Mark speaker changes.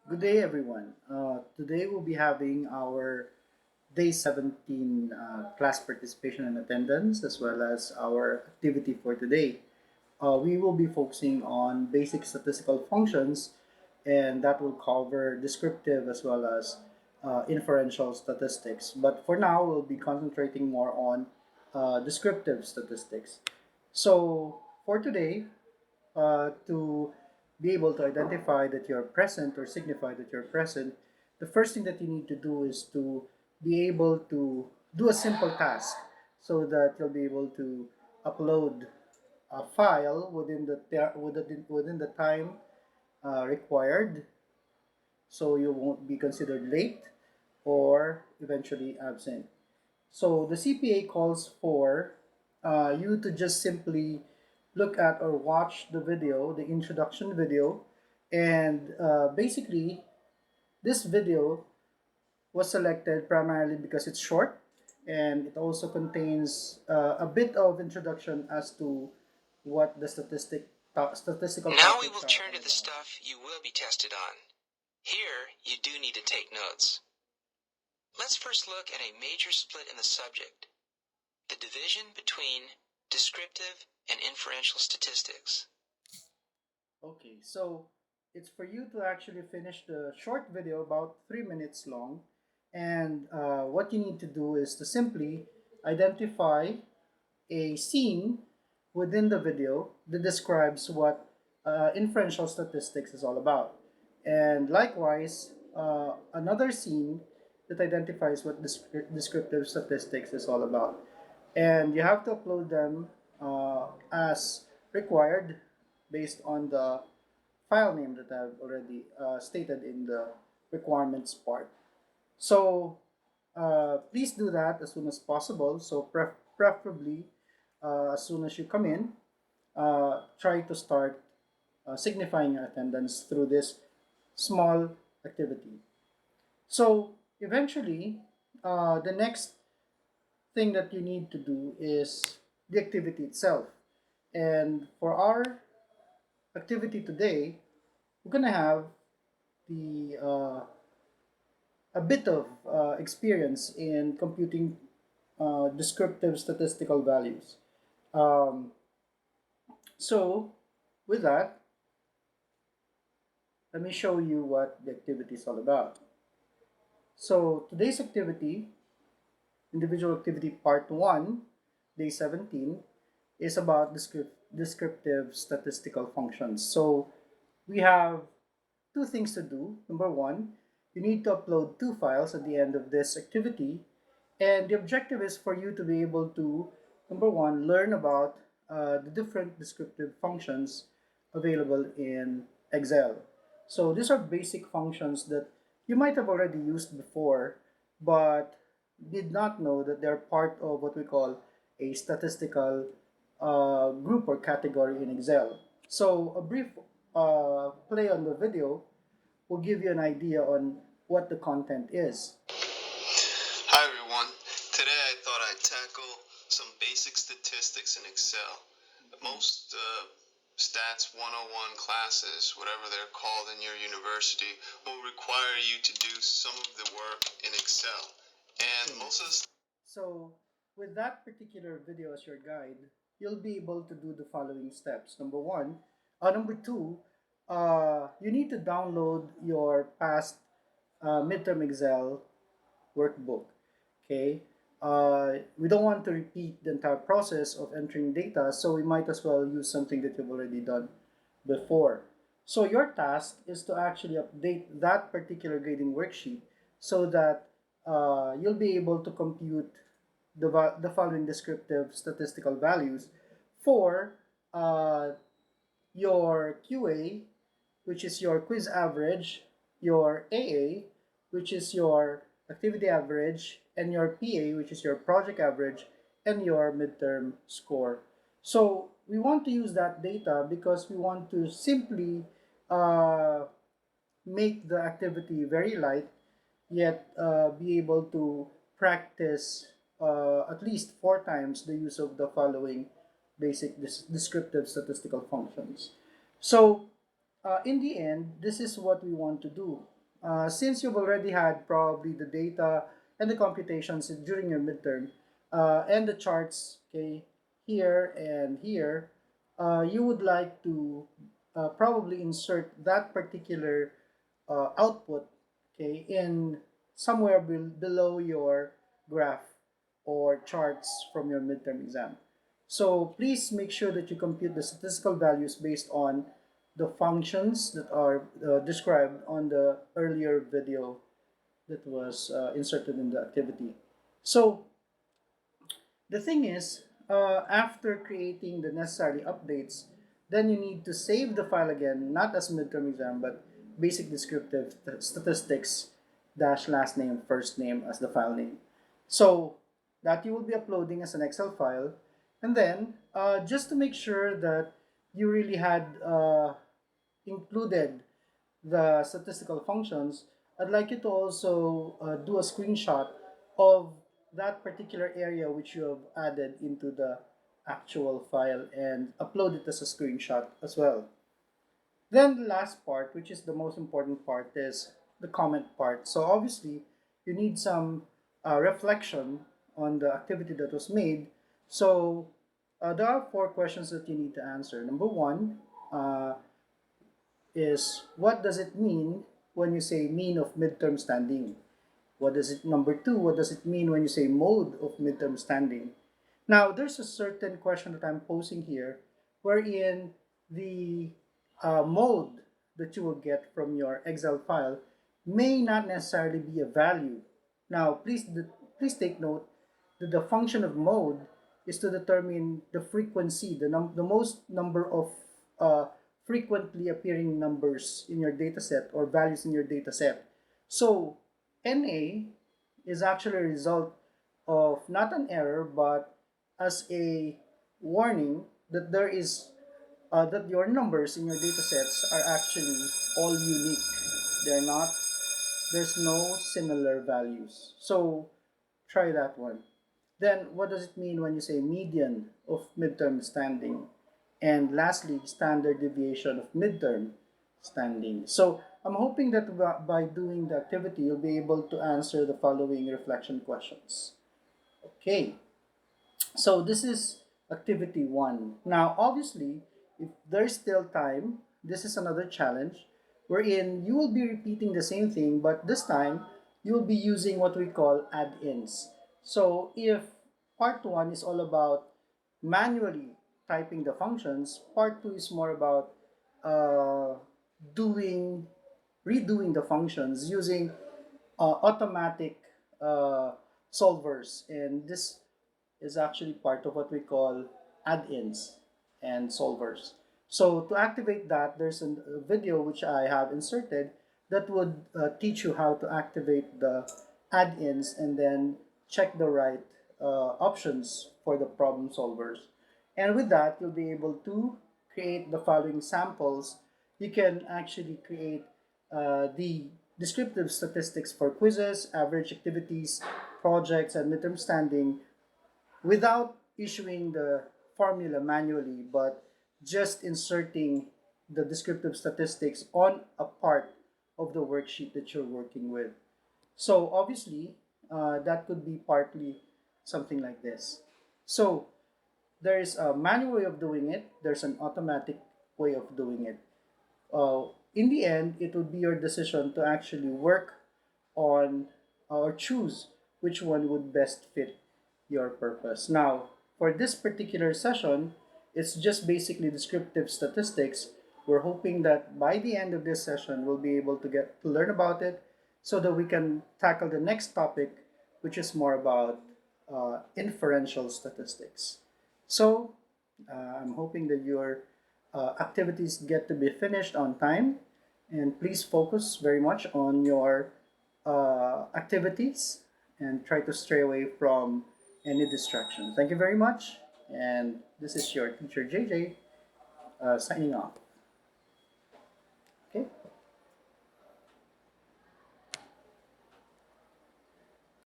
Speaker 1: Good day, everyone. Today we'll be having our day 17 class participation and attendance, as well as our activity for today. We will be focusing on basic statistical functions, and that will cover descriptive as well as inferential statistics. But for now, we'll be concentrating more on descriptive statistics. So for today, to be able to identify that you're present or signify that you're present, the first thing that you need to do is to be able to do a simple task so that you'll be able to upload a file within the time required, so you won't be considered late or eventually absent. So the CPA calls for you to just simply look at or watch the video, the introduction video, and basically this video was selected primarily because it's short and it also contains a bit of introduction as to what the statistical
Speaker 2: Now we
Speaker 1: topics
Speaker 2: will
Speaker 1: are
Speaker 2: turn
Speaker 1: all
Speaker 2: to the
Speaker 1: about.
Speaker 2: stuff you will be tested on. Here, you do need to take notes. Let's first look at a major split in the subject, the division between descriptive and inferential statistics.
Speaker 1: Okay, so it's for you to actually finish the short video, about 3 minutes long, and what you need to do is to simply identify a scene within the video that describes what inferential statistics is all about. And likewise, another scene that identifies what descriptive statistics is all about. And you have to upload them as required based on the file name that I've already stated in the requirements part. So please do that as soon as possible. So preferably as soon as you come in, try to start signifying your attendance through this small activity. So eventually, the next thing that you need to do is the activity itself. And for our activity today, we're gonna have the a bit of experience in computing descriptive statistical values. Um, so, with that, let me show you what the activity is all about. So, today's activity, individual activity part 1, day 17, is about descriptive statistical functions. So, we have two things to do. Number one, you need to upload two files at the end of this activity. And the objective is for you to be able to, number one, learn about the different descriptive functions available in Excel. So these are basic functions that you might have already used before, but did not know that they're part of what we call a statistical group or category in Excel. So a brief play on the video will give you an idea on what the content is.
Speaker 2: Hi everyone. Today I thought I'd tackle some basic statistics in Excel. Most Stats 101 classes, whatever they're called in your university, will require you to do some of the work in Excel. And
Speaker 1: Okay.
Speaker 2: most of the
Speaker 1: So with that particular video as your guide, you'll be able to do the following steps. Number two, you need to download your past midterm Excel workbook. Okay. We don't want to repeat the entire process of entering data, so we might as well use something that you've already done before. So your task is to actually update that particular grading worksheet so that you'll be able to compute the following descriptive statistical values for uh, your QA, which is your quiz average, your AA, which is your activity average, and your PA, which is your project average, and your midterm score. So we want to use that data because we want to simply uh, make the activity very light, yet be able to practice at least 4 times the use of the following basic descriptive statistical functions. So in the end, this is what we want to do. since you've already had probably the data and the computations during your midterm and the charts, okay, here and here, you would like to probably insert that particular output, okay, in somewhere below your graph or charts from your midterm exam. So please make sure that you compute the statistical values based on the functions that are described on the earlier video that was inserted in the activity. So the thing is, after creating the necessary updates, then you need to save the file again, not as midterm exam, but basic descriptive statistics dash last name, first name as the file name. So that you will be uploading as an Excel file. And then, just to make sure that you really had included the statistical functions, I'd like you to also do a screenshot of that particular area which you have added into the actual file and upload it as a screenshot as well. Then the last part, which is the most important part, is the comment part. So obviously, you need some reflection on the activity that was made. So there are 4 questions that you need to answer. Number one, is what does it mean when you say mean of midterm standing? What does it, number two, what does it mean when you say mode of midterm standing? Now, there's a certain question that I'm posing here wherein the mode that you will get from your Excel file may not necessarily be a value. Now, please take note that the function of mode is to determine the frequency, the most number of uh, frequently appearing numbers in your dataset or values in your dataset. So NA is actually a result of not an error but as a warning that there is that your numbers in your datasets are actually all unique. They're not. There's no similar values. So try that one. Then what does it mean when you say median of midterm standing? And lastly, standard deviation of midterm standing. So I'm hoping that by doing the activity, you'll be able to answer the following reflection questions. Okay, so this is activity one. Now, obviously, if there's still time, this is another challenge wherein you will be repeating the same thing, but this time you'll be using what we call add-ins. So if part one is all about manually typing the functions, part two is more about uh, doing redoing the functions using automatic uh, solvers, and this is actually part of what we call add-ins and solvers. So to activate that, there's a video which I have inserted that would teach you how to activate the add-ins and then check the right options for the problem solvers. And with that, you'll be able to create the following samples. You can actually create the descriptive statistics for quizzes, average activities, projects, and midterm standing without issuing the formula manually, but just inserting the descriptive statistics on a part of the worksheet that you're working with. So obviously, that could be partly something like this. So there's a manual way of doing it, there's an automatic way of doing it. In the end, it would be your decision to actually work on or choose which one would best fit your purpose. Now, for this particular session, it's just basically descriptive statistics. We're hoping that by the end of this session, we'll be able to get to learn about it so that we can tackle the next topic, which is more about inferential statistics. So, I'm hoping that your activities get to be finished on time, and please focus very much on your activities and try to stray away from any distraction. Thank you very much, and this is your teacher JJ signing off.